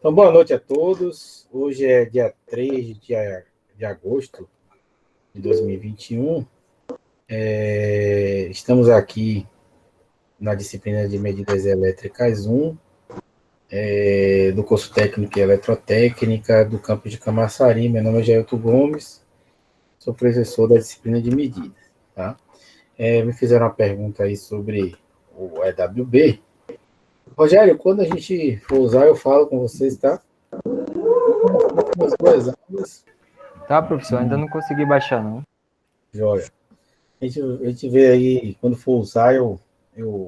Então, boa noite a todos. Hoje é dia 3 de agosto de 2021. Estamos aqui na disciplina de medidas elétricas 1, do curso técnico em eletrotécnica do campus de Camaçari. Meu nome é Jailton Gomes, sou professor da disciplina de medidas. Tá? Me fizeram uma pergunta aí sobre o EWB. Rogério, quando a gente for usar, eu falo com vocês, tá? Umas duas aulas. Tá, professor, ainda não consegui baixar, não. Joia. A gente vê aí, quando for usar, eu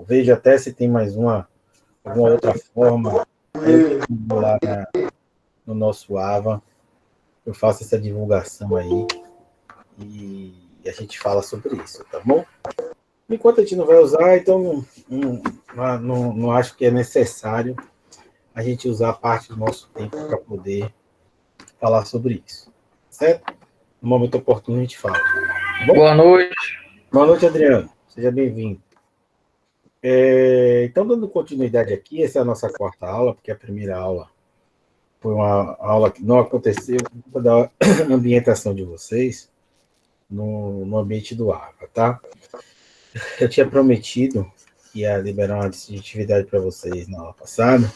vejo até se tem mais alguma outra forma. Aí eu divulgo lá no nosso AVA, eu faço essa divulgação aí e a gente fala sobre isso, tá bom? Enquanto a gente não vai usar, então não acho que é necessário a gente usar parte do nosso tempo para poder falar sobre isso, certo? No momento oportuno a gente fala. Tá bom? Boa noite. Boa noite, Adriano. Seja bem-vindo. Então, dando continuidade aqui, essa é a nossa quarta aula, porque a primeira aula foi uma aula que não aconteceu por da ambientação de vocês no ambiente do AVA, tá? Eu tinha prometido que ia liberar uma atividade para vocês na aula passada,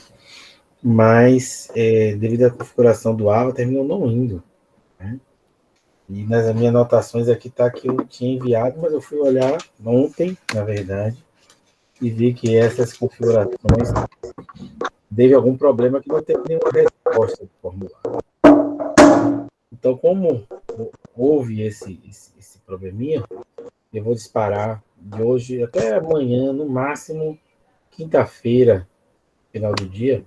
mas devido à configuração do AVA, terminou não indo, né? E nas minhas anotações aqui está que eu tinha enviado, mas eu fui olhar ontem, na verdade, e vi que essas configurações teve algum problema que não teve nenhuma resposta do formulário. Então, como houve esse probleminha, eu vou disparar de hoje até amanhã, no máximo quinta-feira, final do dia,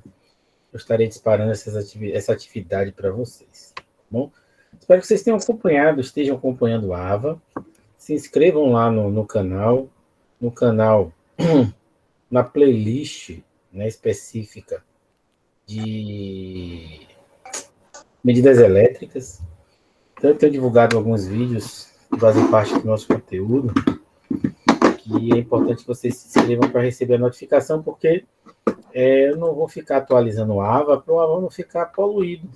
eu estarei disparando essa atividade para vocês. Tá bom? Espero que vocês tenham acompanhado, estejam acompanhando o AVA. Se inscrevam lá no canal, na playlist, né, específica de medidas elétricas. Então, eu tenho divulgado alguns vídeos que fazem parte do nosso conteúdo, que é importante que vocês se inscrevam para receber a notificação, porque eu não vou ficar atualizando o AVA para o AVA não ficar poluído.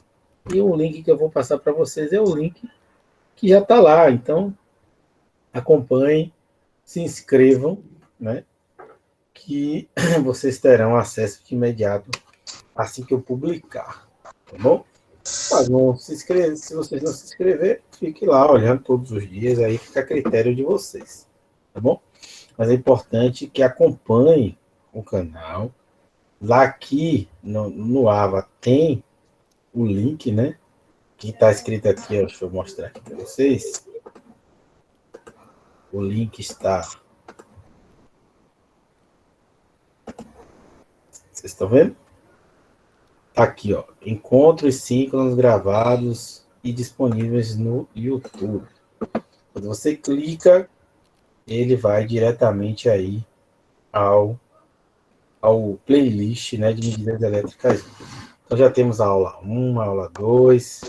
E o link que eu vou passar para vocês é o link que já está lá. Então, acompanhem, se inscrevam, né? Que vocês terão acesso de imediato assim que eu publicar. Tá bom? Mas não se inscrever, se vocês não se inscrever, fique lá olhando todos os dias, aí fica a critério de vocês, tá bom? Mas é importante que acompanhe o canal. Lá aqui no AVA tem o link, né? Que está escrito aqui, ó, deixa eu mostrar aqui para vocês. O link está. Vocês estão vendo? Tá aqui, ó. Encontros síncronos gravados e disponíveis no YouTube. Quando você clica, ele vai diretamente aí ao playlist, né, de medidas elétricas. Então já temos a aula 1, a aula 2,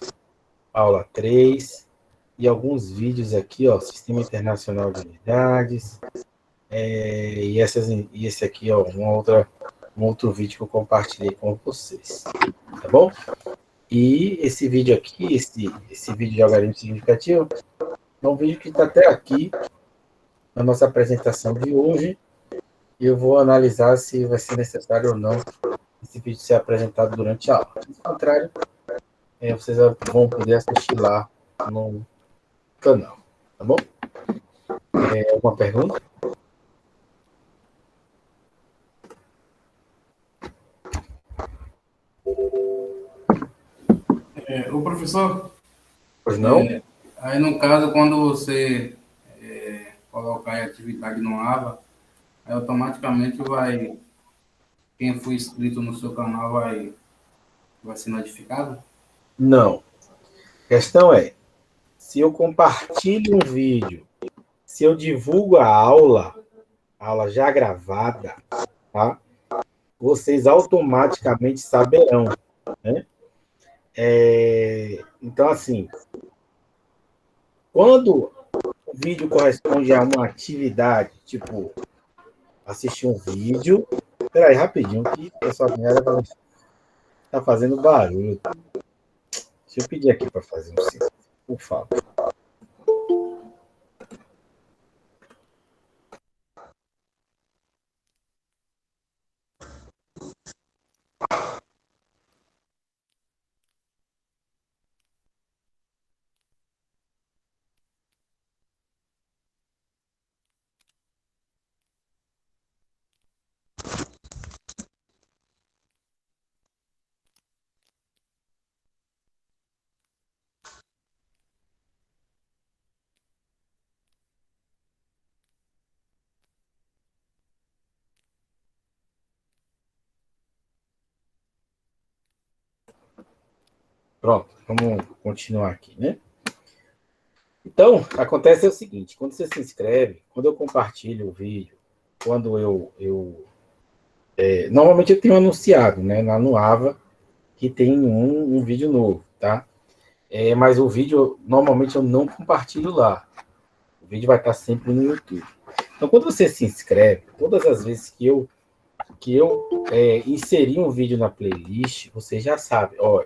a aula 3 e alguns vídeos aqui, ó, Sistema Internacional de Unidades, e esse aqui, ó, um outro vídeo que eu compartilhei com vocês, tá bom? E esse vídeo aqui, esse vídeo de algarismo significativo, é um vídeo que está até aqui na nossa apresentação de hoje, e eu vou analisar se vai ser necessário ou não esse vídeo ser apresentado durante a aula. Caso contrário, vocês vão poder assistir lá no canal, tá bom? Alguma pergunta? O professor, Pois não? aí no caso, quando você colocar a atividade no AVA, aí automaticamente quem for inscrito no seu canal vai ser notificado? Não. A questão é, se eu compartilho um vídeo, se eu divulgo a aula já gravada, tá? Vocês automaticamente saberão, né? Então, assim, quando o vídeo corresponde a uma atividade, tipo, assistir um vídeo... Espera aí, rapidinho, que o pessoal vai... Tá fazendo barulho. Deixa eu pedir aqui para fazer um silêncio, por favor. Pronto, vamos continuar aqui, né? Então, acontece o seguinte, quando você se inscreve, quando eu compartilho o vídeo, quando normalmente eu tenho anunciado, né, lá no Ava, que tem um vídeo novo, tá? Mas o vídeo, normalmente eu não compartilho lá. O vídeo vai estar sempre no YouTube. Então, quando você se inscreve, todas as vezes que eu inserir um vídeo na playlist, você já sabe, ó,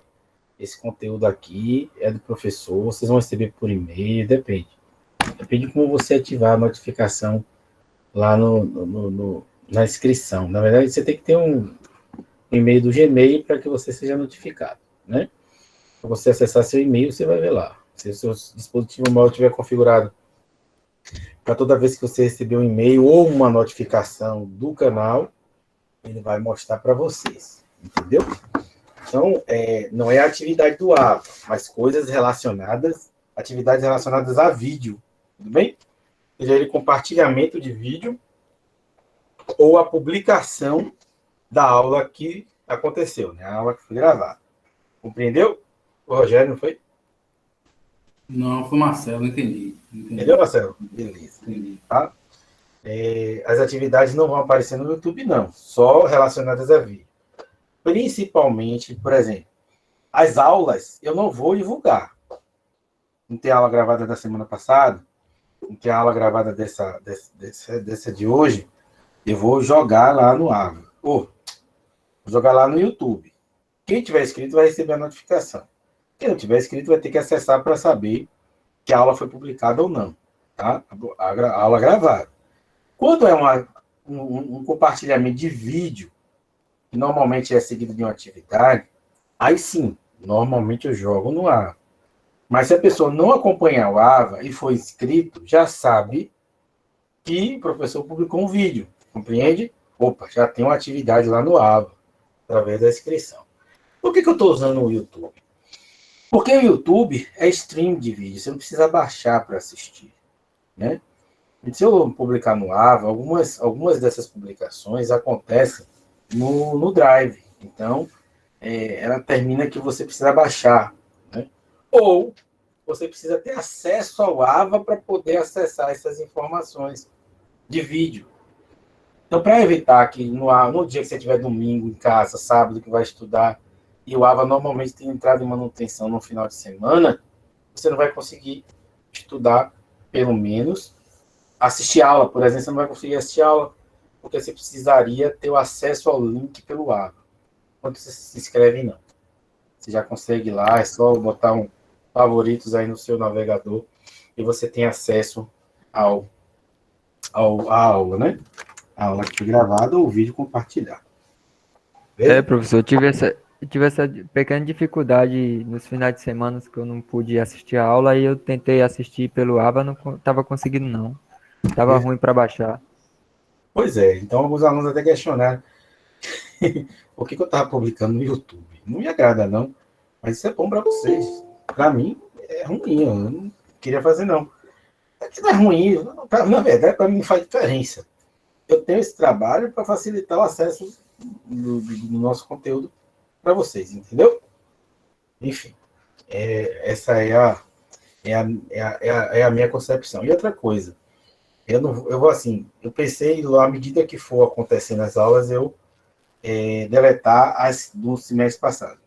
esse conteúdo aqui é do professor, vocês vão receber por e-mail, depende. Depende de como você ativar a notificação lá na inscrição. Na verdade, você tem que ter um e-mail do Gmail para que você seja notificado, né? Para você acessar seu e-mail, você vai ver lá. Se o seu dispositivo móvel estiver configurado para toda vez que você receber um e-mail ou uma notificação do canal, ele vai mostrar para vocês, entendeu? Então, não é a atividade do AVA, mas atividades relacionadas a vídeo, tudo bem? Seja ele compartilhamento de vídeo ou a publicação da aula que aconteceu, né? A aula que foi gravada. Compreendeu? O Rogério, não foi? Não, foi Marcelo, entendi. Entendeu, Marcelo? Beleza. Entendi. Tá? As atividades não vão aparecer no YouTube, não. Só relacionadas a vídeo. Principalmente, por exemplo, as aulas eu não vou divulgar. Não tem aula gravada da semana passada, não tem aula gravada dessa de hoje, eu vou jogar lá no Ava. Vou jogar lá no YouTube. Quem tiver inscrito vai receber a notificação. Quem não tiver inscrito vai ter que acessar para saber que a aula foi publicada ou não. Tá? A aula gravada. Quando é um compartilhamento de vídeo, que normalmente é seguido de uma atividade, aí sim, normalmente eu jogo no Ava. Mas se a pessoa não acompanhar o Ava e for inscrito, já sabe que o professor publicou um vídeo, compreende? Opa, já tem uma atividade lá no Ava, através da inscrição. Por que eu estou usando o YouTube? Porque o YouTube é stream de vídeo, você não precisa baixar para assistir, né? E se eu publicar no Ava, algumas dessas publicações acontecem no Drive. Então, ela termina que você precisa baixar, né? Ou você precisa ter acesso ao Ava para poder acessar essas informações de vídeo. Então, para evitar que no dia que você tiver domingo em casa, sábado que vai estudar, e o Ava normalmente tem entrada em manutenção no final de semana, você não vai conseguir estudar, pelo menos, assistir aula, por exemplo, você não vai conseguir assistir aula, porque você precisaria ter o acesso ao link pelo Ava. Quando você se inscreve, não. Você já consegue ir lá, é só botar um favoritos aí no seu navegador e você tem acesso à aula, né? A aula que foi gravada ou o vídeo compartilhado. Beleza? Professor, eu tive essa pequena dificuldade nos finais de semana que eu não pude assistir a aula e eu tentei assistir pelo Aba, não estava conseguindo não. Tava ruim para baixar. Pois é, então alguns alunos até questionaram por que eu estava publicando no YouTube. Não me agrada, não, mas isso é bom para vocês. Para mim, é ruim, eu não queria fazer, não. Não é ruim, na verdade, para mim faz diferença. Eu tenho esse trabalho para facilitar o acesso do nosso conteúdo para vocês, entendeu? Enfim, essa é a minha concepção. E outra coisa, eu vou assim, eu pensei, à medida que for acontecendo as aulas, eu deletar as do semestre passado.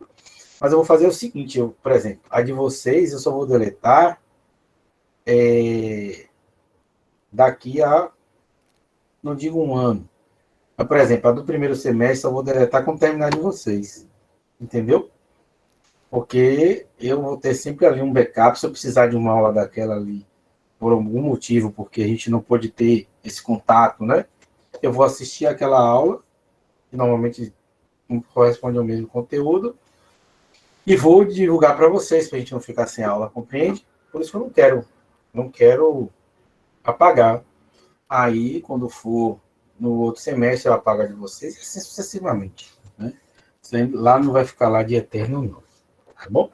Mas eu vou fazer o seguinte, por exemplo, a de vocês eu só vou deletar daqui a, não digo um ano, mas, por exemplo, a do primeiro semestre eu vou deletar quando terminar de vocês. entendeu? Porque eu vou ter sempre ali um backup, se eu precisar de uma aula daquela ali, por algum motivo, porque a gente não pode ter esse contato, né? Eu vou assistir aquela aula, que normalmente não corresponde ao mesmo conteúdo, e vou divulgar para vocês, para a gente não ficar sem aula, compreende? Por isso que eu não quero apagar. Aí, quando for no outro semestre, eu apago a de vocês, e assim sucessivamente, né? Lá não vai ficar lá de eterno, não. Tá bom?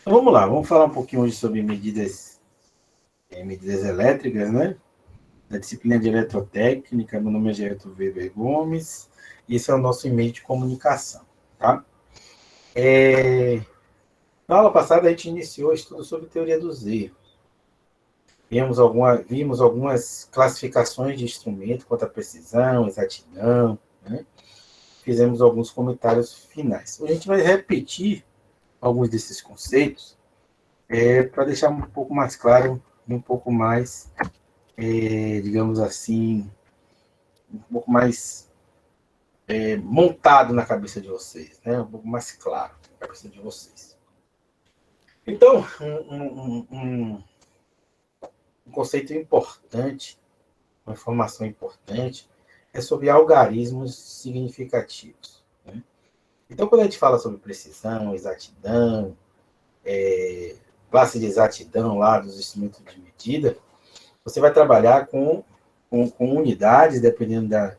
Então, vamos lá, vamos falar um pouquinho hoje sobre medidas elétricas, né? Da disciplina de eletrotécnica. Meu nome é Geraldo Weber Gomes, e esse é o nosso e-mail de comunicação, tá? Na aula passada, a gente iniciou o estudo sobre teoria dos erros. Vimos algumas classificações de instrumento quanto à precisão, exatidão, né? Fizemos alguns comentários finais. Hoje a gente vai repetir alguns desses conceitos para deixar um pouco mais claro, um pouco mais, digamos assim, um pouco mais montado na cabeça de vocês, né? Um pouco mais claro na cabeça de vocês. Então, um conceito importante, uma informação importante, é sobre algarismos significativos, né? Então, quando a gente fala sobre precisão, exatidão, classe de exatidão lá dos instrumentos de medida, você vai trabalhar com unidades, dependendo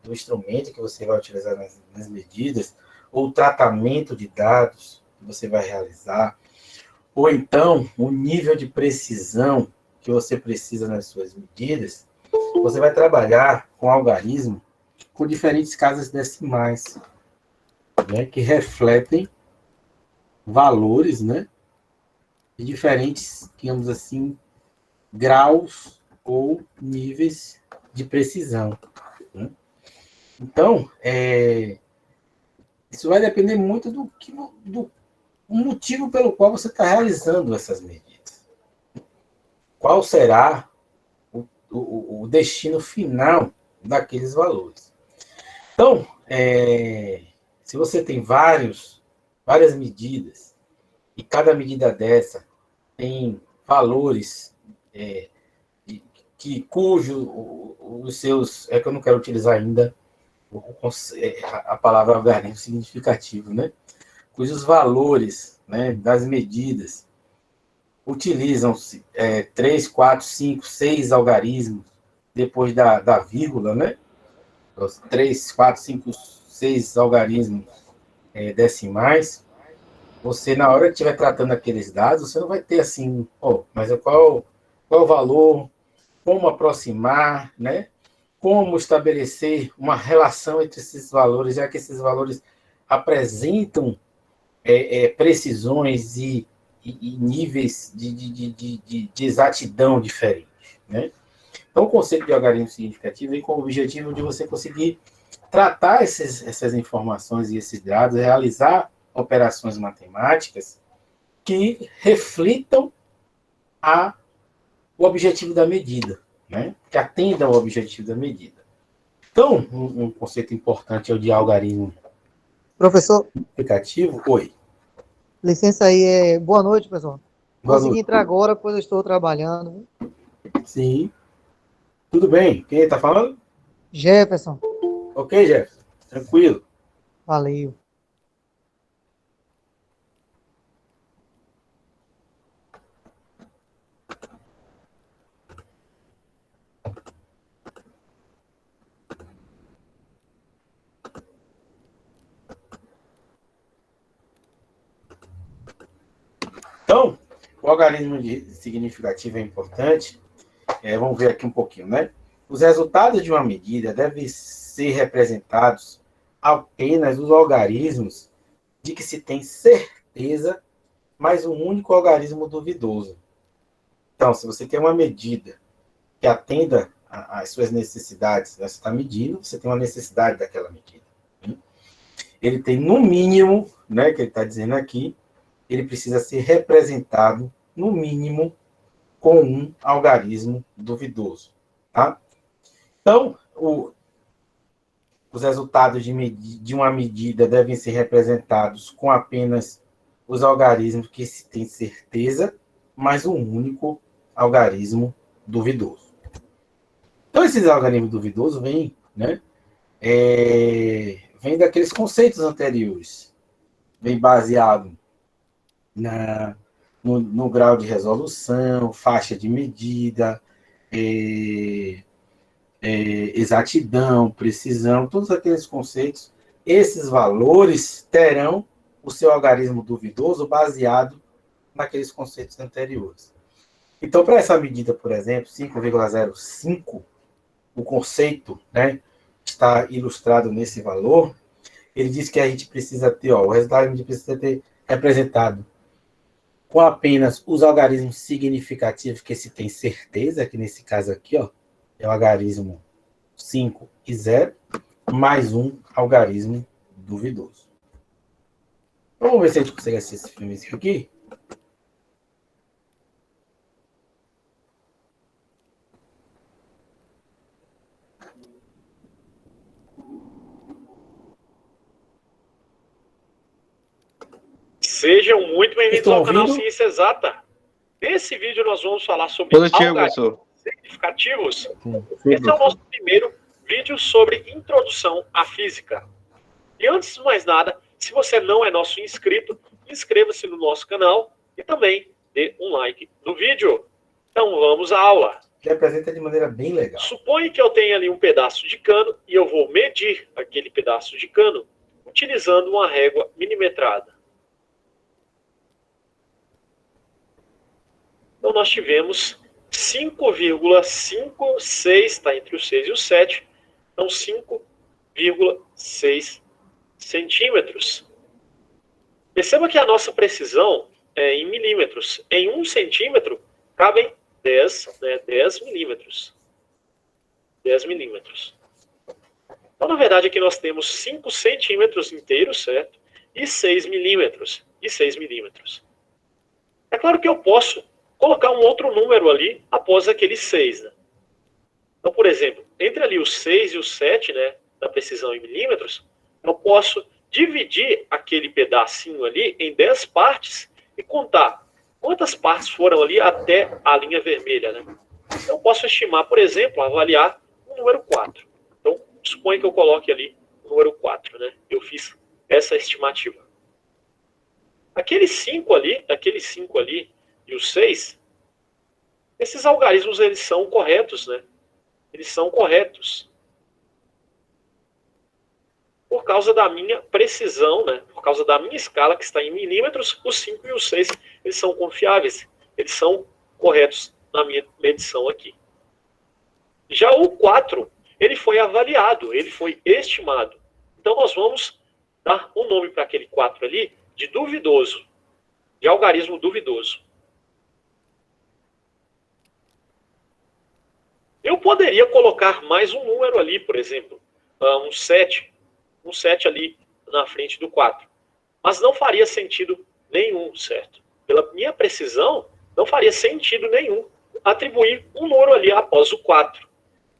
do instrumento que você vai utilizar nas medidas, ou o tratamento de dados que você vai realizar, ou então o nível de precisão que você precisa nas suas medidas. Você vai trabalhar com algarismo com diferentes casas decimais, né, que refletem valores, né, de diferentes, digamos assim, graus ou níveis de precisão, né? Então, isso vai depender muito do motivo pelo qual você está realizando essas medidas. Qual será o destino final daqueles valores? Então, se você tem várias medidas, e cada medida dessa tem valores os seus... É que eu não quero utilizar ainda a palavra algarismo significativo, né? Cujos valores, né, das medidas utilizam-se 3, 4, 5, 6 algarismos depois da vírgula, né? Os 3, 4, 5, 6 algarismos decimais. Você, na hora que estiver tratando aqueles dados, você não vai ter assim, mas qual o valor, como aproximar, né? Como estabelecer uma relação entre esses valores, já que esses valores apresentam precisões e níveis de exatidão diferentes, né? Então, o conceito de algarismo significativo vem com o objetivo de você conseguir tratar essas informações e esses dados, realizar operações matemáticas que reflitam o objetivo da medida, né? Que atendam ao objetivo da medida. Então, um conceito importante é o de algarismo Professor, significativo. Oi. licença aí. Boa noite, pessoal. Boa Consegui noite. entrar agora, pois eu estou trabalhando. Sim. Tudo bem. Quem está falando? Jefferson, Ok, Jefferson. Tranquilo. valeu. Então, o algarismo significativo é importante. Vamos ver aqui um pouquinho, né? Os resultados de uma medida devem ser representados apenas os algarismos de que se tem certeza, mais um único algarismo duvidoso. Então, se você tem uma medida que atenda às suas necessidades, né? Você está medindo, você tem uma necessidade daquela medida, né? Ele tem, no mínimo, né, que ele está dizendo aqui, ele precisa ser representado, no mínimo, com um algarismo duvidoso. Tá? Então, os resultados de uma medida devem ser representados com apenas os algarismos que se tem certeza, mais um único algarismo duvidoso. Então, esses algarismos duvidosos vêm, né, vem daqueles conceitos anteriores, vem baseado no grau de resolução, faixa de medida, exatidão, precisão, todos aqueles conceitos, esses valores terão o seu algarismo duvidoso baseado naqueles conceitos anteriores. Então, para essa medida, por exemplo, 5,05, o conceito, né, está ilustrado nesse valor, ele diz que a gente precisa ter, o resultado a gente precisa ter representado com apenas os algarismos significativos que se tem certeza, que nesse caso aqui, é o algarismo 5 e 0, mais um algarismo duvidoso. Vamos ver se a gente consegue assistir esse filmezinho aqui. Sejam muito bem-vindos ao canal ouvindo? Ciência Exata. Nesse vídeo nós vamos falar sobre algarismos significativos. Esse é o nosso primeiro vídeo sobre introdução à física. E antes de mais nada, se você não é nosso inscrito, inscreva-se no nosso canal e também dê um like no vídeo. Então vamos à aula. Que apresenta de maneira bem legal. Suponha que eu tenha ali um pedaço de cano e eu vou medir aquele pedaço de cano utilizando uma régua milimetrada. Então, nós tivemos 5,56, está entre o 6 e o 7, então 5,6 centímetros. Perceba que a nossa precisão é em milímetros. Em 1 centímetro, cabem 10 milímetros. 10 milímetros. Então, na verdade, aqui nós temos 5 centímetros inteiros, certo? E 6 milímetros. É claro que eu posso colocar um outro número ali após aquele 6. Né? Então, por exemplo, entre ali o 6 e o 7, né, da precisão em milímetros, eu posso dividir aquele pedacinho ali em 10 partes e contar quantas partes foram ali até a linha vermelha. Né? Então, eu posso estimar, por exemplo, avaliar o número 4. Então, suponha que eu coloque ali o número 4. Né? Eu fiz essa estimativa. Aquele 5 ali e o 6, esses algarismos eles são corretos, né? Eles são corretos. Por causa da minha precisão, né? Por causa da minha escala que está em milímetros, os 5 e os 6 eles são confiáveis. Eles são corretos na minha medição aqui. Já o 4, ele foi avaliado, ele foi estimado. Então nós vamos dar um nome para aquele 4 ali de duvidoso, de algarismo duvidoso. Eu poderia colocar mais um número ali, por exemplo, um 7 ali na frente do 4. Mas não faria sentido nenhum, certo? Pela minha precisão, não faria sentido nenhum atribuir um número ali após o 4.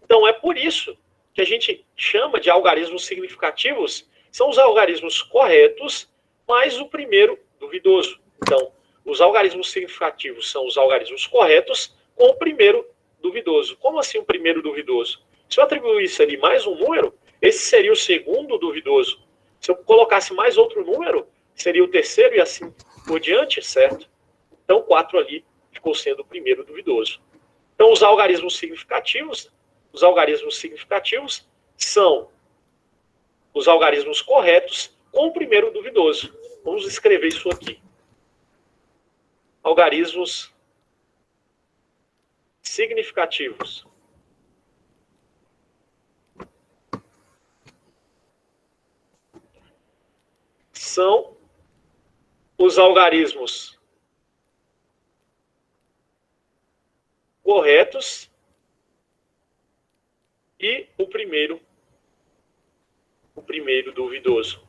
Então é por isso que a gente chama de algarismos significativos, são os algarismos corretos, mais o primeiro duvidoso. Então, os algarismos significativos são os algarismos corretos com o primeiro duvidoso. Como assim o primeiro duvidoso? Se eu atribuísse ali mais um número, esse seria o segundo duvidoso. Se eu colocasse mais outro número, seria o terceiro e assim por diante, certo? Então, 4 ali ficou sendo o primeiro duvidoso. Então, os algarismos significativos são os algarismos corretos com o primeiro duvidoso. Vamos escrever isso aqui. Algarismos significativos. São os algarismos corretos e o primeiro duvidoso.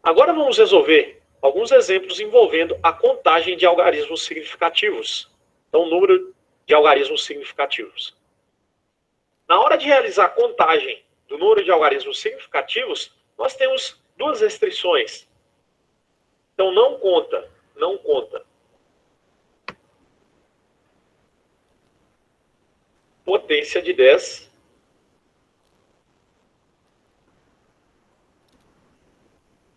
Agora vamos resolver alguns exemplos envolvendo a contagem de algarismos significativos. Então, o número de algarismos significativos. Na hora de realizar a contagem do número de algarismos significativos, nós temos duas restrições. Então, não conta. Potência de 10.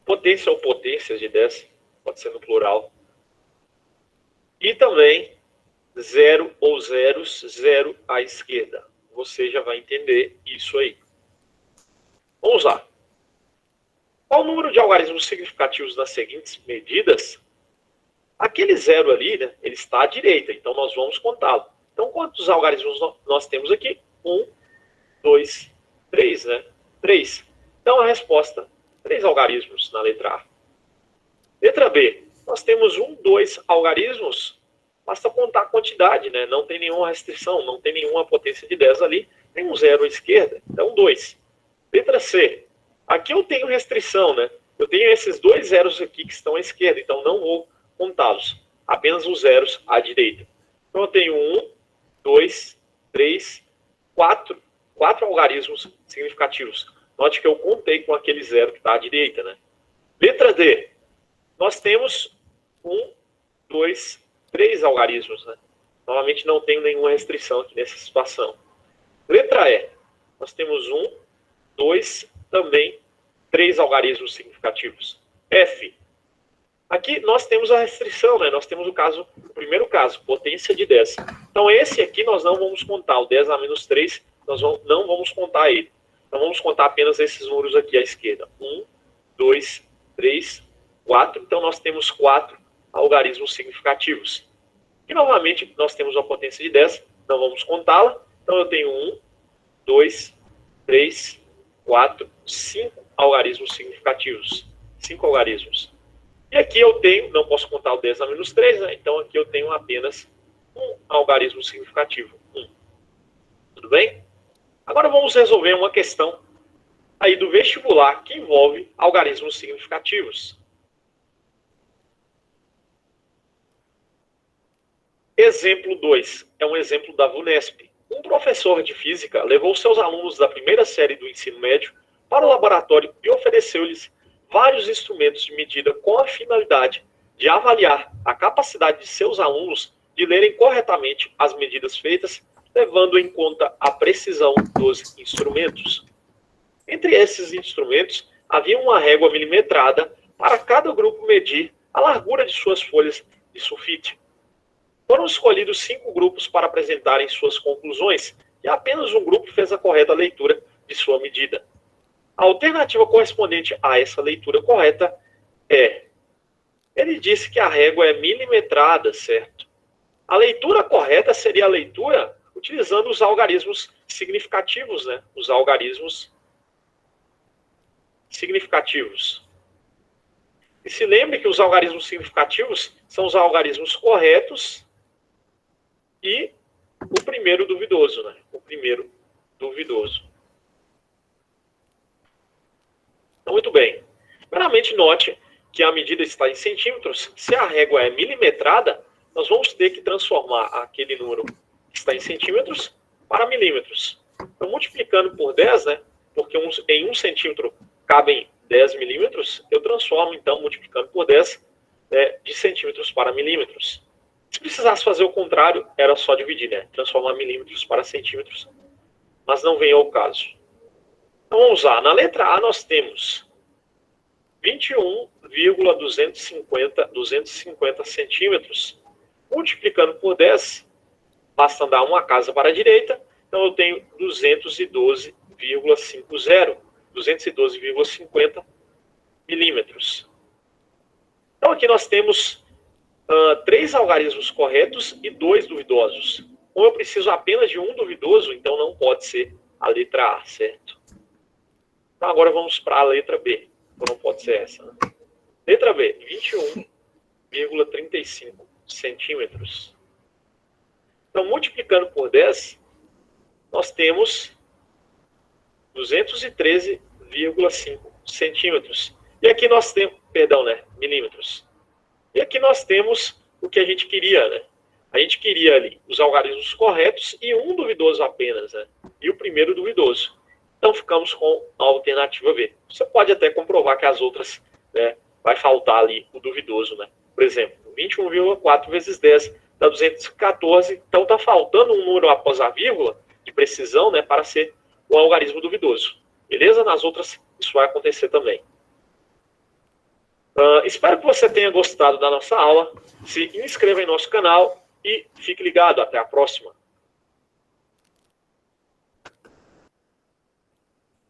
Potência ou potências de 10, pode ser no plural. E também 0 ou zeros, 0 à esquerda. Você já vai entender isso aí. Vamos lá. Qual o número de algarismos significativos nas seguintes medidas? Aquele zero ali, né, ele está à direita, então nós vamos contá-lo. Então, quantos algarismos nós temos aqui? 1, 2, 3, né? 3. Então, a resposta, 3 algarismos na letra A. Letra B, nós temos 2 algarismos. Basta contar a quantidade, né? Não tem nenhuma restrição, não tem nenhuma potência de 10 ali. Tem um 0 à esquerda, então 2. Letra C, aqui eu tenho restrição, né? Eu tenho esses 2 zeros aqui que estão à esquerda, então não vou contá-los. Apenas os zeros à direita. Então eu tenho 1, 2, 3, 4 algarismos significativos. Note que eu contei com aquele zero que está à direita, né? Letra D, nós temos 1, 2, 3 algarismos, né? Novamente não tenho nenhuma restrição aqui nessa situação. Letra E, nós temos 1, 2, também 3 algarismos significativos. F, aqui nós temos a restrição, né? Nós temos o primeiro caso, potência de 10. Então esse aqui nós não vamos contar, o 10 a menos 3, nós não vamos contar ele. Então vamos contar apenas esses números aqui à esquerda. 1, 2, 3, 4. Então nós temos 4 algarismos significativos. E novamente nós temos uma potência de 10, não vamos contá-la. Então eu tenho 1, 2, 3, 4, 5 algarismos significativos. 5 algarismos. E aqui eu tenho, não posso contar o 10 a menos 3, né? Então aqui eu tenho apenas um algarismo significativo. 1. Tudo bem? Agora vamos resolver uma questão aí do vestibular que envolve algarismos significativos. Exemplo 2 é um exemplo da VUNESP. Um professor de física levou seus alunos da primeira série do ensino médio para o laboratório e ofereceu-lhes vários instrumentos de medida com a finalidade de avaliar a capacidade de seus alunos de lerem corretamente as medidas feitas, levando em conta a precisão dos instrumentos. Entre esses instrumentos, havia uma régua milimetrada para cada grupo medir a largura de suas folhas de sulfite. Foram escolhidos 5 grupos para apresentarem suas conclusões e apenas um grupo fez a correta leitura de sua medida. A alternativa correspondente a essa leitura correta é: ele disse que a régua é milimetrada, certo? A leitura correta seria a leitura utilizando os algarismos significativos, né? Os algarismos significativos. E se lembre que os algarismos significativos são os algarismos corretos e o primeiro duvidoso, né? O primeiro duvidoso. Então, muito bem. Primeiramente, note que a medida está em centímetros. Se a régua é milimetrada, nós vamos ter que transformar aquele número que está em centímetros para milímetros. Então, multiplicando por 10, né? Porque em 1 centímetro cabem 10 milímetros, eu transformo, então, multiplicando por 10, de centímetros para milímetros. Se precisasse fazer o contrário, era só dividir, né? Transformar milímetros para centímetros. Mas não vem ao caso. Então vamos lá. Na letra A nós temos 21,250 centímetros. Multiplicando por 10, basta andar uma casa para a direita. Então eu tenho 212,50 milímetros. Então aqui nós temos 3 algarismos corretos e 2 duvidosos. Como eu preciso apenas de um duvidoso, então não pode ser a letra A, certo? Então agora vamos para a letra B. Então não pode ser essa, né? Letra B, 21,35 centímetros. Então, multiplicando por 10, nós temos 213,5 centímetros. E aqui nós temos perdão, né, milímetros. E aqui nós temos o que a gente queria, né? A gente queria ali os algarismos corretos e um duvidoso apenas, né? E o primeiro duvidoso. Então ficamos com a alternativa B. Você pode até comprovar que as outras, né, vai faltar ali o duvidoso, né? Por exemplo, 21,4 vezes 10 dá 214, então está faltando um número após a vírgula de precisão, né, para ser o algarismo duvidoso. Beleza? Nas outras isso vai acontecer também. Espero que você tenha gostado da nossa aula. Se inscreva em nosso canal e fique ligado. Até a próxima.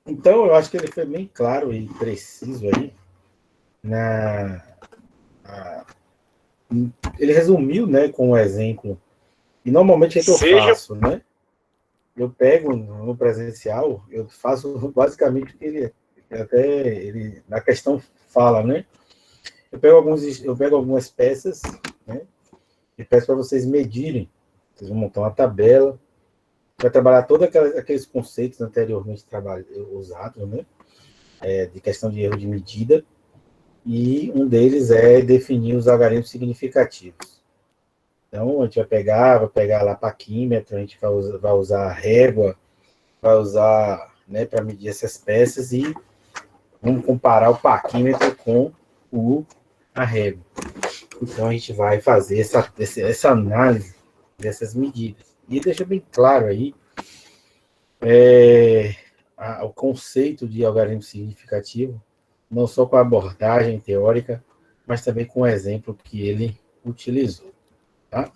Então, eu acho que ele foi bem claro e preciso aí. Ele resumiu, né, com um exemplo. E normalmente o que eu faço, né? Eu pego no presencial, eu faço basicamente o que ele na questão fala, né? Eu pego algumas peças, né? E peço para vocês medirem. Vocês vão montar uma tabela, vai trabalhar todos aqueles conceitos anteriormente usados, né? De questão de erro de medida. E um deles é definir os algarismos significativos. Então, a gente vai pegar lá paquímetro, a gente vai usar régua, vai usar, né, para medir essas peças e vamos comparar o paquímetro com a régua. Então, a gente vai fazer essa análise dessas medidas. E deixa bem claro aí o conceito de algarismo significativo, não só com a abordagem teórica, mas também com o exemplo que ele utilizou. Tá?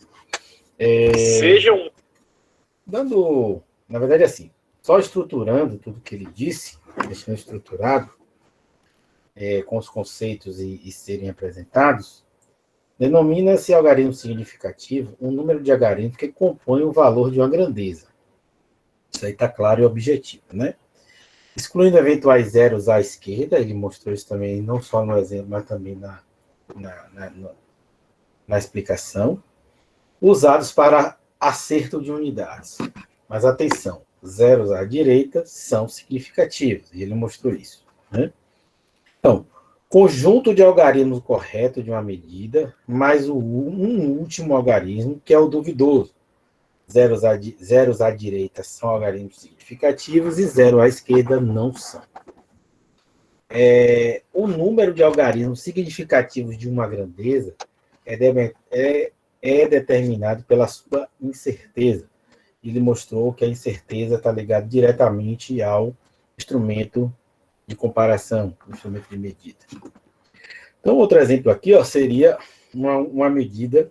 Na verdade, assim, só estruturando tudo que ele disse, deixando estruturado, com os conceitos e serem apresentados, denomina-se algarismo significativo um número de algarismos que compõe o valor de uma grandeza. Isso aí está claro e objetivo, né? Excluindo eventuais zeros à esquerda, ele mostrou isso também, não só no exemplo, mas também na explicação, usados para acerto de unidades. Mas atenção, zeros à direita são significativos, e ele mostrou isso, né? Então, conjunto de algarismos correto de uma medida, mais um último algarismo, que é o duvidoso. Zeros à direita são algarismos significativos e zero à esquerda não são. O número de algarismos significativos de uma grandeza é determinado pela sua incerteza. Ele mostrou que a incerteza está ligada diretamente ao instrumento de comparação, instrumento de medida. Então, outro exemplo aqui, ó, seria uma medida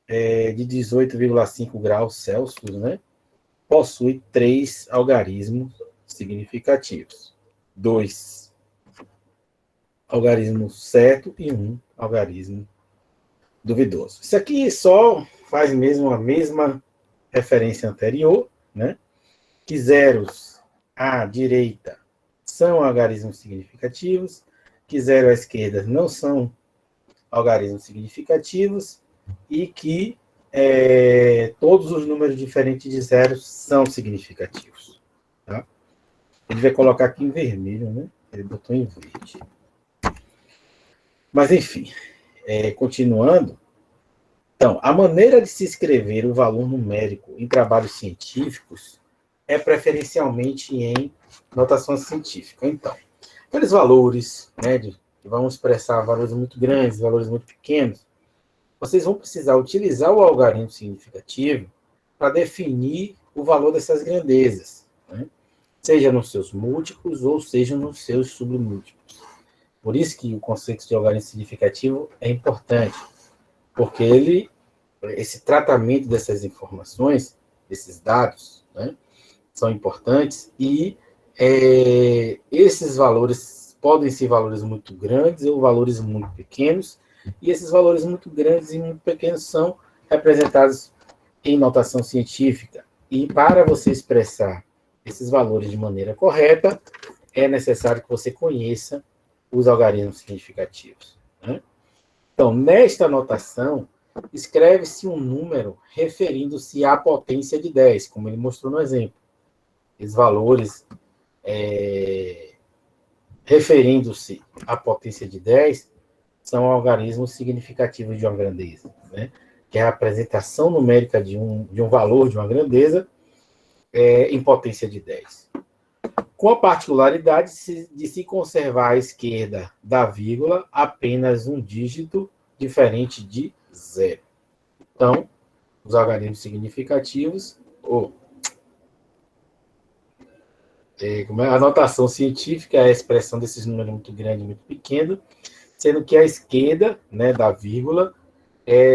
de 18,5 graus Celsius, né? Possui 3 algarismos significativos. 2 algarismos certo e 1 algarismo duvidoso. Isso aqui só faz mesmo a mesma referência anterior, né? Que zeros à direita são algarismos significativos, que zero à esquerda não são algarismos significativos, e que todos os números diferentes de zeros são significativos. Tá? Ele vai colocar aqui em vermelho, né? Ele botou em verde. Mas, enfim, continuando. Então, a maneira de se escrever o valor numérico em trabalhos científicos é preferencialmente em notação científica. Então, aqueles valores, né, que vão expressar valores muito grandes, valores muito pequenos, vocês vão precisar utilizar o algarismo significativo para definir o valor dessas grandezas, né? Seja nos seus múltiplos ou seja nos seus submúltiplos. Por isso que o conceito de algarismo significativo é importante, porque esse tratamento dessas informações, desses dados, né, são importantes e esses valores podem ser valores muito grandes ou valores muito pequenos, e esses valores muito grandes e muito pequenos são representados em notação científica. E para você expressar esses valores de maneira correta, é necessário que você conheça os algarismos significativos, né? Então, nesta notação, escreve-se um número referindo-se à potência de 10, como ele mostrou no exemplo. Os valores referindo-se à potência de 10, são algarismos significativos de uma grandeza, né? Que é a apresentação numérica de um valor de uma grandeza em potência de 10. Com a particularidade de se conservar à esquerda da vírgula apenas um dígito diferente de 0. Então, os algarismos significativos, a notação científica é a expressão desses números muito grande e muito pequeno, sendo que a esquerda, né, da vírgula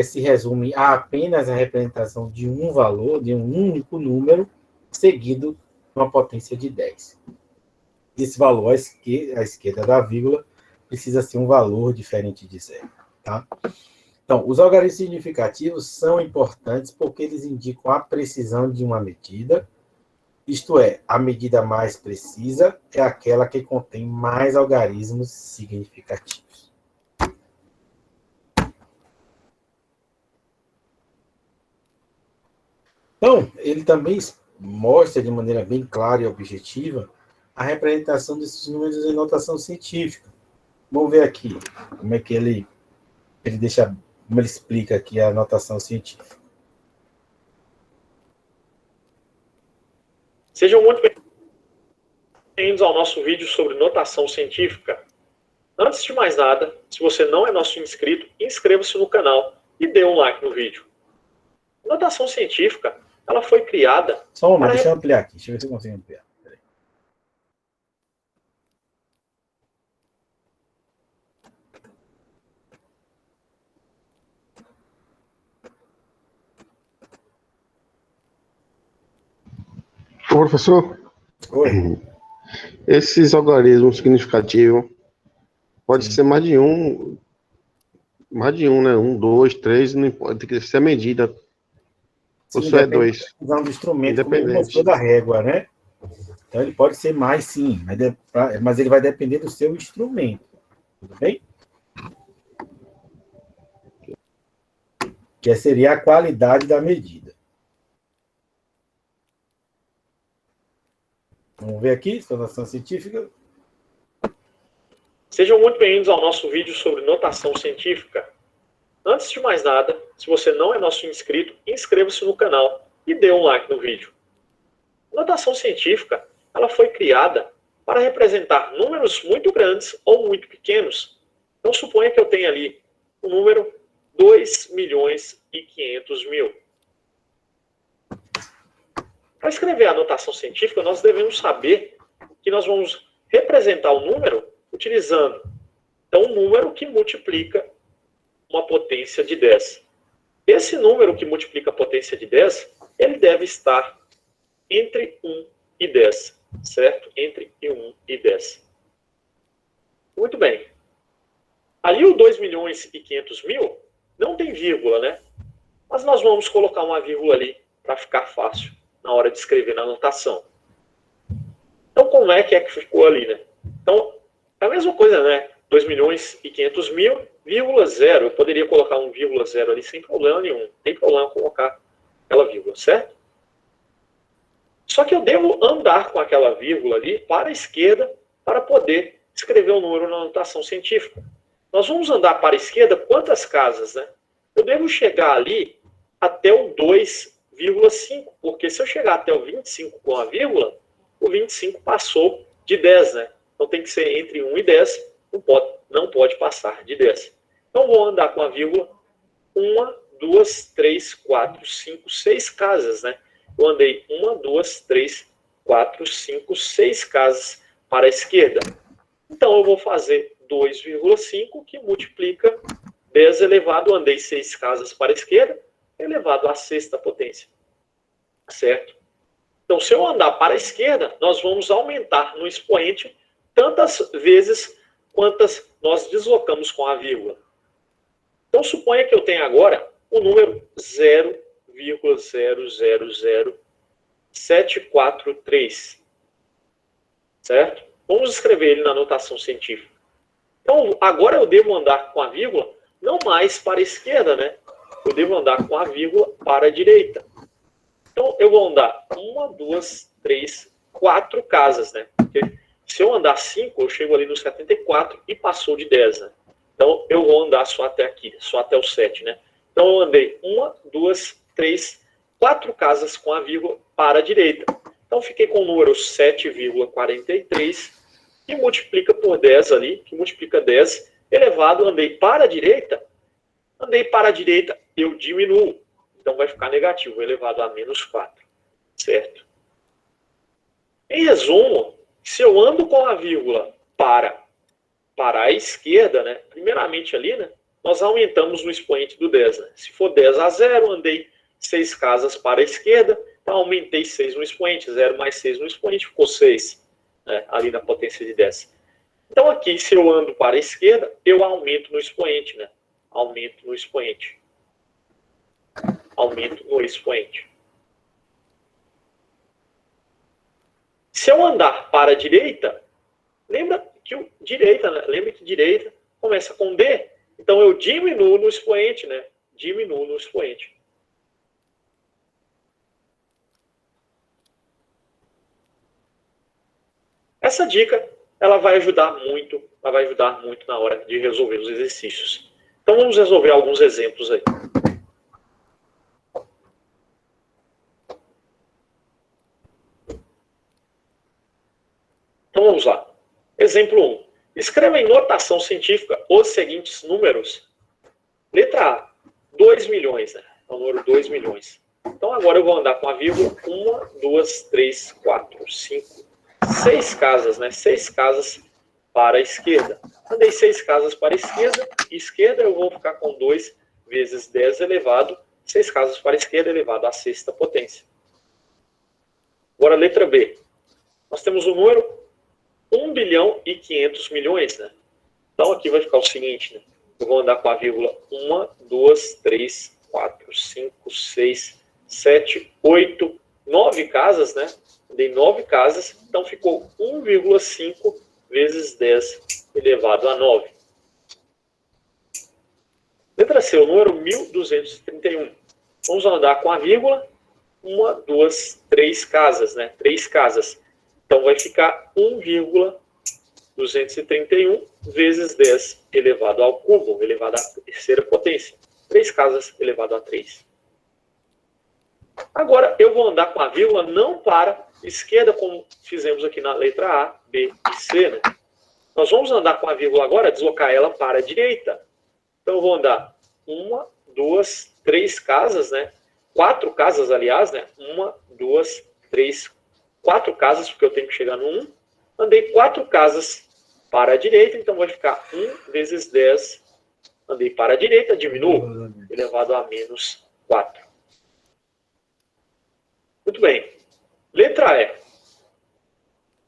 se resume a apenas a representação de um valor, de um único número, seguido de uma potência de 10. Esse valor, à esquerda da vírgula, precisa ser um valor diferente de 0. Tá? Então, os algarismos significativos são importantes porque eles indicam a precisão de uma medida, isto é, a medida mais precisa é aquela que contém mais algarismos significativos. Então, ele também mostra de maneira bem clara e objetiva a representação desses números em notação científica. Vamos ver aqui como é que ele deixa, como ele explica aqui a notação científica. Sejam muito bem-vindos ao nosso vídeo sobre notação científica. Antes de mais nada, se você não é nosso inscrito, inscreva-se no canal e dê um like no vídeo. Notação científica, ela foi criada... Só um momento, deixa eu ampliar aqui. Deixa eu ver se eu consigo ampliar. Ô, professor, Oi. esses algarismos significativos pode ser mais de um, né? 1, 2, 3, não importa, tem que ser a medida. Ou só é 2? Usando o instrumento, como ele mostrou da régua, né? Então ele pode ser mais, sim, mas ele vai depender do seu instrumento. Tudo bem? Que seria a qualidade da medida. Vamos ver aqui, notação científica. Sejam muito bem-vindos ao nosso vídeo sobre notação científica. Antes de mais nada, se você não é nosso inscrito, inscreva-se no canal e dê um like no vídeo. Notação científica, ela foi criada para representar números muito grandes ou muito pequenos. Então, suponha que eu tenha ali o número 2.500.000. Para escrever a notação científica, nós devemos saber que nós vamos representar o número utilizando então, um número que multiplica uma potência de 10. Esse número que multiplica a potência de 10, ele deve estar entre 1 e 10, certo? Entre 1 e 10. Muito bem. Ali o 2.500.000 não tem vírgula, né? Mas nós vamos colocar uma vírgula ali para ficar fácil na hora de escrever na anotação. Então, como é que ficou ali, né? Então, é a mesma coisa, né? 2.500.000, vírgula 0. Eu poderia colocar um vírgula 0 ali sem problema nenhum. Não tem problema colocar aquela vírgula, certo? Só que eu devo andar com aquela vírgula ali para a esquerda para poder escrever o número na anotação científica. Nós vamos andar para a esquerda quantas casas, né? Eu devo chegar ali até o 2,5, porque se eu chegar até o 25 com a vírgula, o 25 passou de 10, né? Então tem que ser entre 1 e 10, não pode passar de 10. Então vou andar com a vírgula 1, 2, 3, 4, 5, 6 casas, né? Eu andei 1, 2, 3, 4, 5, 6 casas para a esquerda. Então eu vou fazer 2,5, que multiplica 10 elevado, andei 6 casas para a esquerda, elevado à sexta potência. Certo? Então, se eu andar para a esquerda, nós vamos aumentar no expoente tantas vezes quantas nós deslocamos com a vírgula. Então, suponha que eu tenha agora o número 0,000743. Certo? Vamos escrever ele na notação científica. Então, agora eu devo andar com a vírgula não mais para a esquerda, né? Eu devo andar com a vírgula para a direita. Então, eu vou andar 1, 2, 3, 4 casas, né? Porque Se eu andar 5, eu chego ali no 74 e passou de 10, né? Então, eu vou andar só até aqui, só até o 7, né? Então, eu andei 1, 2, 3, 4 casas com a vírgula para a direita. Então, fiquei com o número 7,43, que multiplica por 10 ali, que multiplica 10, elevado, andei para a direita, eu diminuo. Então, vai ficar negativo, elevado a menos 4, certo? Em resumo, se eu ando com a vírgula para a esquerda, né? Primeiramente ali, né? Nós aumentamos no expoente do 10, né? Se for 10 a 0, andei 6 casas para a esquerda, então aumentei 6 no expoente, 0 mais 6 no expoente, ficou 6, né? Ali na potência de 10. Então aqui, se eu ando para a esquerda, eu aumento no expoente, né? Aumento no expoente. Aumento no expoente. Se eu andar para a direita, lembra que direita começa com D, então eu diminuo no expoente, né? Diminuo no expoente. Essa dica, ela vai ajudar muito na hora de resolver os exercícios. Então vamos resolver alguns exemplos aí. Então vamos lá. Exemplo 1. Escreva em notação científica os seguintes números. Letra A, 2 milhões, né? É o número 2 milhões. Então agora eu vou andar com a vírgula 1, 2, 3, 4, 5, 6 casas, né? 6 casas para a esquerda. Andei 6 casas para a esquerda eu vou ficar com 2 vezes 10 elevado, 6 casas para a esquerda elevado à sexta potência. Agora letra B. Nós temos o número 1 bilhão e 500 milhões, né? Então aqui vai ficar o seguinte, né? Eu vou andar com a vírgula 1, 2, 3, 4, 5, 6, 7, 8, 9 casas, né? Dei 9 casas, então ficou 1,5 vezes 10 elevado a 9. Letra C, o número 1231. Vamos andar com a vírgula 1, 2, 3 casas, né? 3 casas. Então vai ficar 1,231 vezes 10 elevado ao cubo, elevado à terceira potência. 3 casas elevado a 3. Agora eu vou andar com a vírgula não para esquerda, como fizemos aqui na letra A, B e C, né? Nós vamos andar com a vírgula agora, deslocar ela para a direita. Então eu vou andar 1, 2, 3 casas, né? 4 casas, aliás, né? 1, 2, 3, 4 casas, porque eu tenho que chegar no 1. Andei 4 casas para a direita, então vai ficar 1 vezes 10. Andei para a direita, diminuo, elevado a menos 4. Muito bem. Letra E.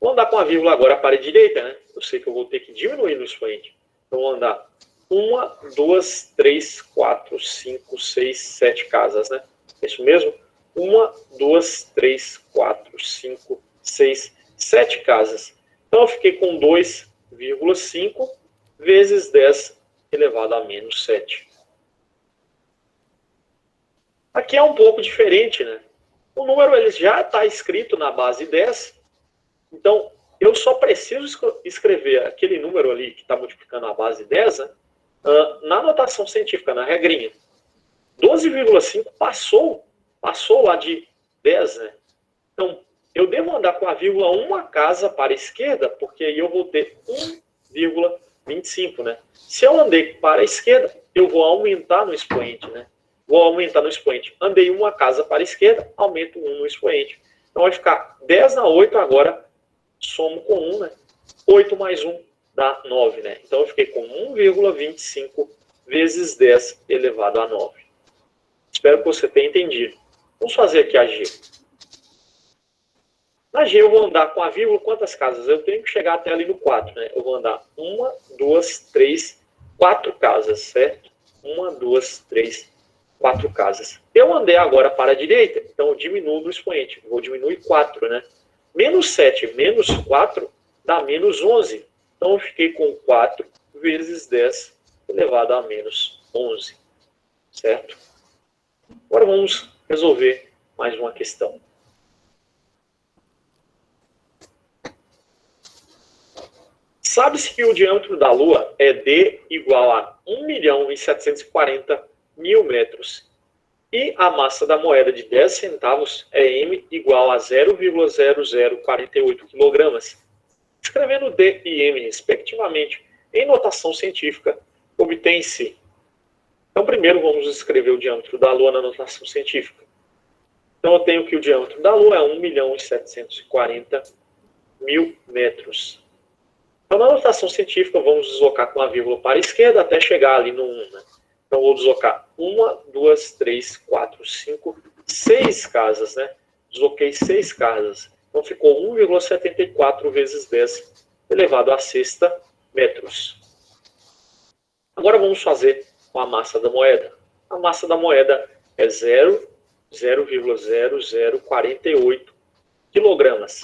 Vou andar com a vírgula agora para a direita, né? Eu sei que eu vou ter que diminuir no expoente. Então vou andar 1, 2, 3, 4, 5, 6, 7 casas, né? É isso mesmo? 1, 2, 3, 4, 5, 6, 7 casas. Então eu fiquei com 2,5 vezes 10 elevado a menos 7. Aqui é um pouco diferente, né? O número ele já está escrito na base 10, então eu só preciso escrever aquele número ali que está multiplicando a base 10, né, na notação científica, na regrinha. 12,5 passou lá de 10, né? Então, eu devo andar com a vírgula uma casa para a esquerda, porque aí eu vou ter 1,25, né? Se eu andei para a esquerda, eu vou aumentar no expoente, né? Vou aumentar no expoente. Andei uma casa para a esquerda, aumento 1 no expoente. Então vai ficar 10 na 8 agora, somo com 1, né? 8 mais 1 dá 9, né? Então eu fiquei com 1,25 vezes 10 elevado a 9. Espero que você tenha entendido. Vamos fazer aqui a G. Na G eu vou andar com a vírgula quantas casas? Eu tenho que chegar até ali no 4, né? Eu vou andar 1, 2, 3, 4 casas, certo? 1, 2, 3, 4 casas. Eu andei agora para a direita, então eu diminuo no expoente. Vou diminuir 4, né? Menos 7 menos 4 dá menos 11. Então eu fiquei com 4 vezes 10 elevado a menos 11. Certo? Agora vamos resolver mais uma questão. Sabe-se que o diâmetro da Lua é D igual a 1.740.000 metros. E a massa da moeda de 10 centavos é M igual a 0,0048 quilogramas. Escrevendo D e M, respectivamente, em notação científica, obtém-se. Então, primeiro vamos escrever o diâmetro da Lua na notação científica. Então, eu tenho que o diâmetro da Lua é 1.740.000 metros. Então, na notação científica, vamos deslocar com a vírgula para a esquerda até chegar ali no 1. Né? Então, vou deslocar 1, 2, 3, 4, 5, 6 casas. Né? Desloquei 6 casas. Então, ficou 1,74 vezes 10 elevado à sexta metros. Agora, vamos fazer com a massa da moeda. A massa da moeda é 0,0048 quilogramas.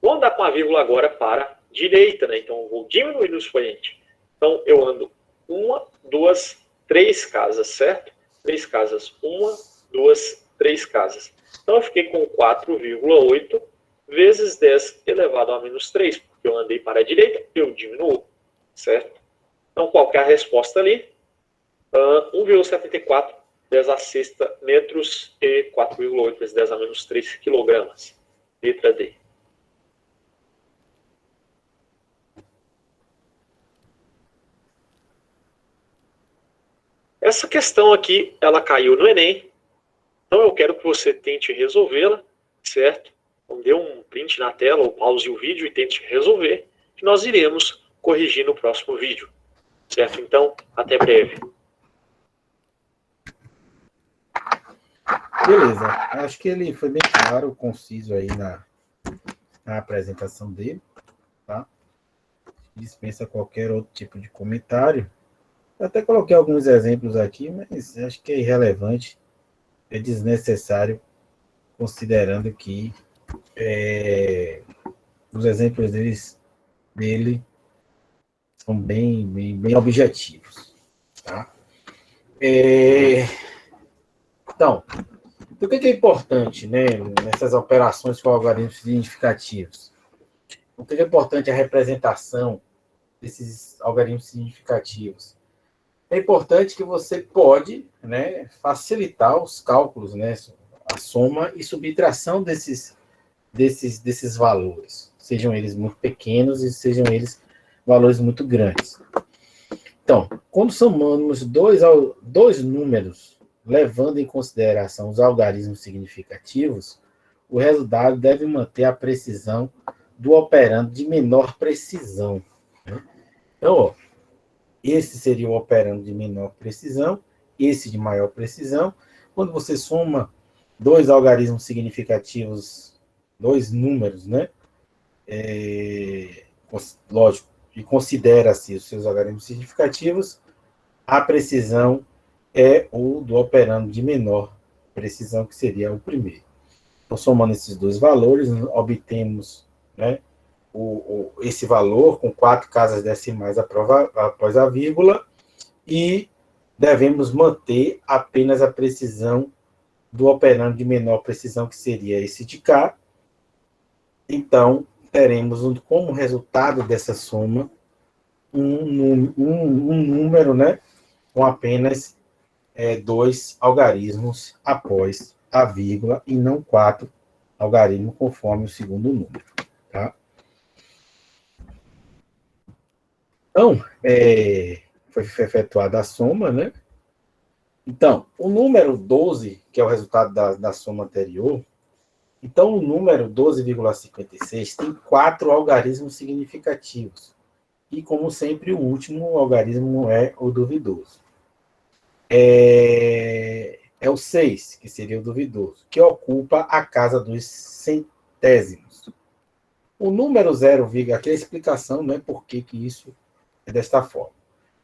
Vou andar com a vírgula agora para a direita, né? Então, eu vou diminuir o expoente. Então, eu ando 1, 2, 3 casas, certo? 3 casas. 1, 2, 3 casas. Então, eu fiquei com 4,8 vezes 10 elevado a menos 3, porque eu andei para a direita, eu diminuo, certo? Então, qual que é a resposta ali? 1,74 10 a sexta metros e 4,8 vezes 10 a menos 3 quilogramas. Letra D. Essa questão aqui, ela caiu no Enem. Então, eu quero que você tente resolvê-la, certo? Então, dê um print na tela ou pause o vídeo e tente resolver, que nós iremos corrigir no próximo vídeo. Certo? Então, até breve. Beleza. Acho que ele foi bem claro, conciso aí na apresentação dele. Tá? Dispensa qualquer outro tipo de comentário. Eu até coloquei alguns exemplos aqui, mas acho que é irrelevante. É desnecessário, considerando que os exemplos dele são bem objetivos. Tá? Então, o que é importante, né, nessas operações com algoritmos significativos? O que é importante a representação desses algoritmos significativos? É importante que você pode, né, facilitar os cálculos, né, a soma e subtração desses valores, sejam eles muito pequenos e sejam eles valores muito grandes. Então, quando somamos dois números, levando em consideração os algarismos significativos, o resultado deve manter a precisão do operando de menor precisão. Né? Então, ó, esse seria o operando de menor precisão, esse de maior precisão. Quando você soma dois algarismos significativos, dois números, né? Lógico, e considera-se os seus algarismos significativos, a precisão é o do operando de menor precisão, que seria o primeiro. Então, somando esses dois valores, obtemos, né, esse valor com 4 casas decimais após a vírgula, e devemos manter apenas a precisão do operando de menor precisão, que seria esse de cá. Então, teremos como resultado dessa soma um número, né, com apenas 2 algarismos após a vírgula e não 4 algarismos conforme o segundo número. Tá? Então, foi efetuada a soma, né? Então, o número 12, que é o resultado da soma anterior, então o número 12,56 tem 4 algarismos significativos. E, como sempre, o último algarismo é o duvidoso. É o 6, que seria o duvidoso, que ocupa a casa dos centésimos. O número 0, aqui é a explicação, né, por que isso é desta forma.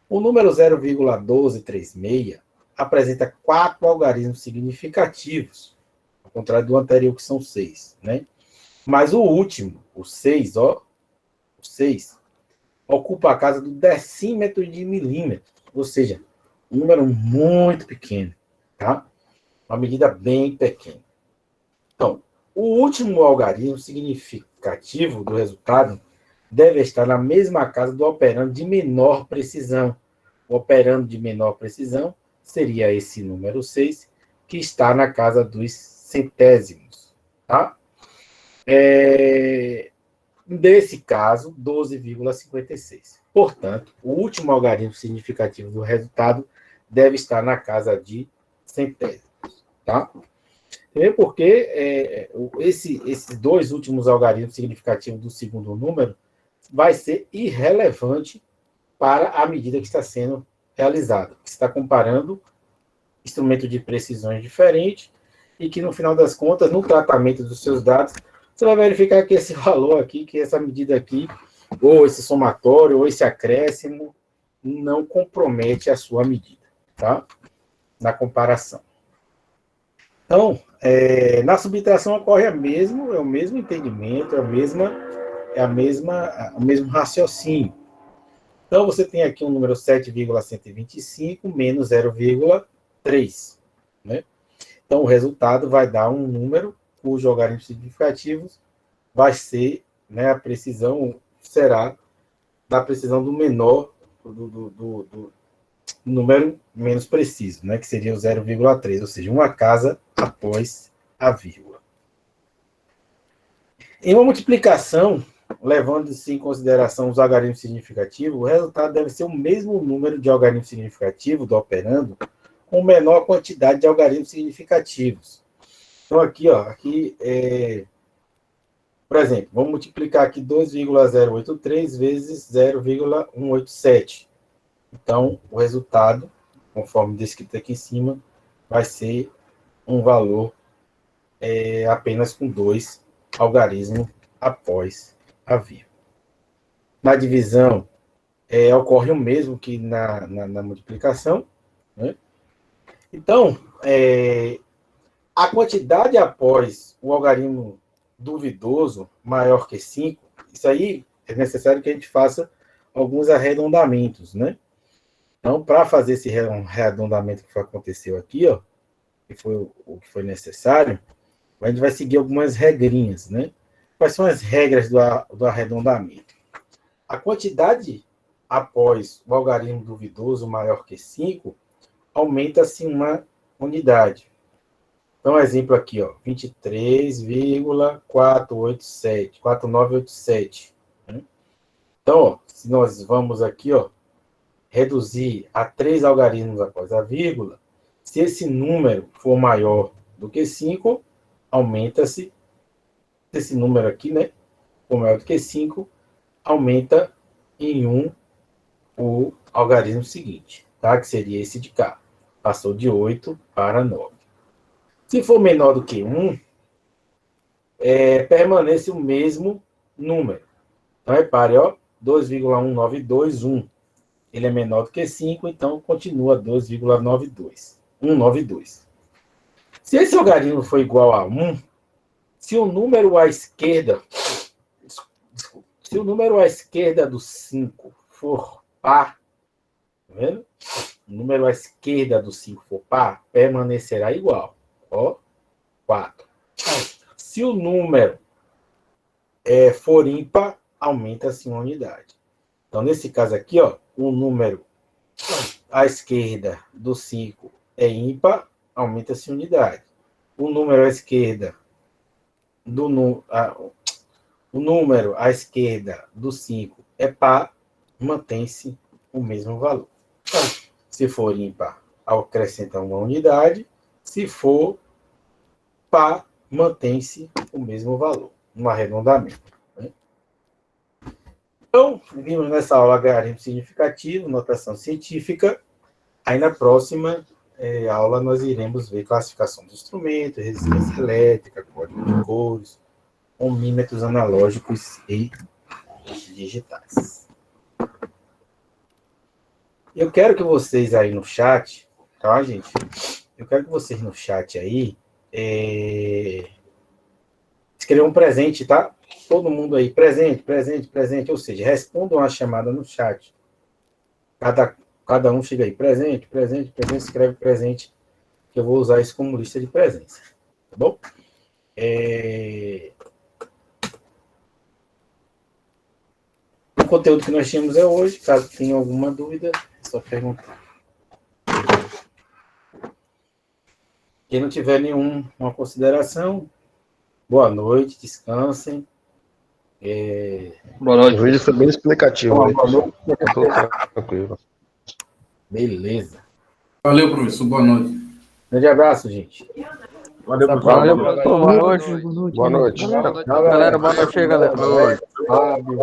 O número 0,1236 apresenta 4 algarismos significativos, ao contrário do anterior, que são 6. Né? Mas o último, o 6, o 6, ocupa a casa do decímetro de milímetro, ou seja, um número muito pequeno, tá? Uma medida bem pequena. Então, o último algarismo significativo do resultado deve estar na mesma casa do operando de menor precisão. O operando de menor precisão seria esse número 6, que está na casa dos centésimos. Tá? Nesse caso, 12,56. Portanto, o último algarismo significativo do resultado deve estar na casa de centésimos. Tá? Porque esses dois últimos algarismos significativos do segundo número vai ser irrelevante para a medida que está sendo realizada. Você está comparando instrumentos de precisões diferentes e que, no final das contas, no tratamento dos seus dados, você vai verificar que esse valor aqui, que essa medida aqui, ou esse somatório, ou esse acréscimo, não compromete a sua medida, tá? Na comparação. Então, na subtração ocorre o mesmo entendimento, o mesmo raciocínio. Então, você tem aqui um número 7,125 menos 0,3. Né? Então, o resultado vai dar um número cujo algarismo significativo vai ser, né, a precisão será da precisão do menor, do número menos preciso, né, que seria o 0,3, ou seja, uma casa após a vírgula. Em uma multiplicação, levando-se em consideração os algarismos significativos, o resultado deve ser o mesmo número de algarismos significativos do operando com menor quantidade de algarismos significativos. Então, aqui, por exemplo, vamos multiplicar aqui 2,083 vezes 0,187. Então, o resultado, conforme descrito aqui em cima, vai ser um valor apenas com 2 algarismos após a vírgula. Na divisão, ocorre o mesmo que na multiplicação. Né? Então, a quantidade após o algarismo duvidoso maior que 5, isso aí é necessário que a gente faça alguns arredondamentos, né? Então, para fazer esse arredondamento que aconteceu aqui, ó, que foi o que foi necessário, a gente vai seguir algumas regrinhas, né? Quais são as regras do arredondamento? A quantidade após o algarismo duvidoso maior que 5 aumenta-se uma unidade. Então, exemplo aqui, ó, 23,487. Né? Então, ó, se nós vamos aqui, ó, reduzir a 3 algarismos após a vírgula, se esse número for maior do que 5, aumenta-se, esse número aqui, né, for maior do que 5, aumenta em 1 o algarismo seguinte, tá? Que seria esse de cá. Passou de 8 para 9. Se for menor do que 1, permanece o mesmo número. Então, repare, ó, 2,1921. Ele é menor do que 5, então continua 2,92. 192. Se esse algarismo for igual a 1, se o número à esquerda, se o número à esquerda do 5 for par, tá vendo? O número à esquerda do 5 for par, permanecerá igual. Ó, 4. Se o número for ímpar, aumenta-se uma unidade. Então, nesse caso aqui, ó, o número à esquerda do 5 é ímpar, aumenta-se unidade. O número à esquerda o número à esquerda do 5 é par, mantém-se o mesmo valor. Se for ímpar, acrescenta uma unidade. Se for par, mantém-se o mesmo valor, no arredondamento. Né? Então, vimos nessa aula algarismo significativo, notação científica. Aí na próxima aula nós iremos ver classificação do instrumento, resistência elétrica, código de cores, ohmímetros analógicos e digitais. Eu quero que vocês aí no chat, tá, gente? Eu quero que vocês no chat aí escrevam um presente, tá? Todo mundo aí, presente, presente, presente. Ou seja, respondam a chamada no chat. Cada um chega aí, presente, presente, presente, escreve presente, que eu vou usar isso como lista de presença. Tá bom? conteúdo que nós tínhamos é hoje. Caso tenha alguma dúvida, é só perguntar. Quem não tiver nenhuma consideração, boa noite, descansem. Boa noite. O vídeo foi bem explicativo. Boa Né? noite. Tô tranquilo. Beleza. Valeu, professor. Boa noite. Grande abraço, gente. Valeu, Valeu, professor. professor. Boa noite. Boa noite. Galera, boa noite aí, galera. Fábio,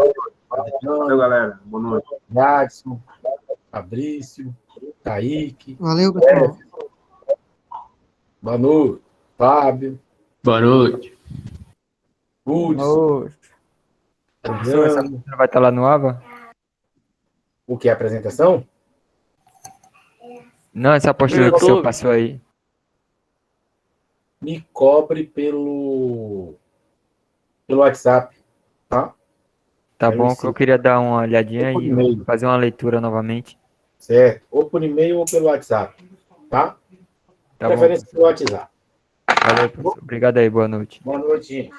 Valeu, galera. Boa noite. Jadson, Fabrício, Kaique, Valeu, pessoal. boa noite, Fábio, Boa noite. Hudson, Ô, professor, essa Adriano. vai estar lá no AVA? O que é a apresentação? Não, essa apostila que o senhor passou aí. Me cobre pelo WhatsApp, tá? Tá Quero bom, sim. que eu queria dar uma olhadinha Por e e-mail. fazer uma leitura novamente. Certo? Ou por e-mail ou pelo WhatsApp, tá? Tá bom. Preferência pelo WhatsApp. Valeu, professor. Obrigado aí, boa noite. Boa noite, gente.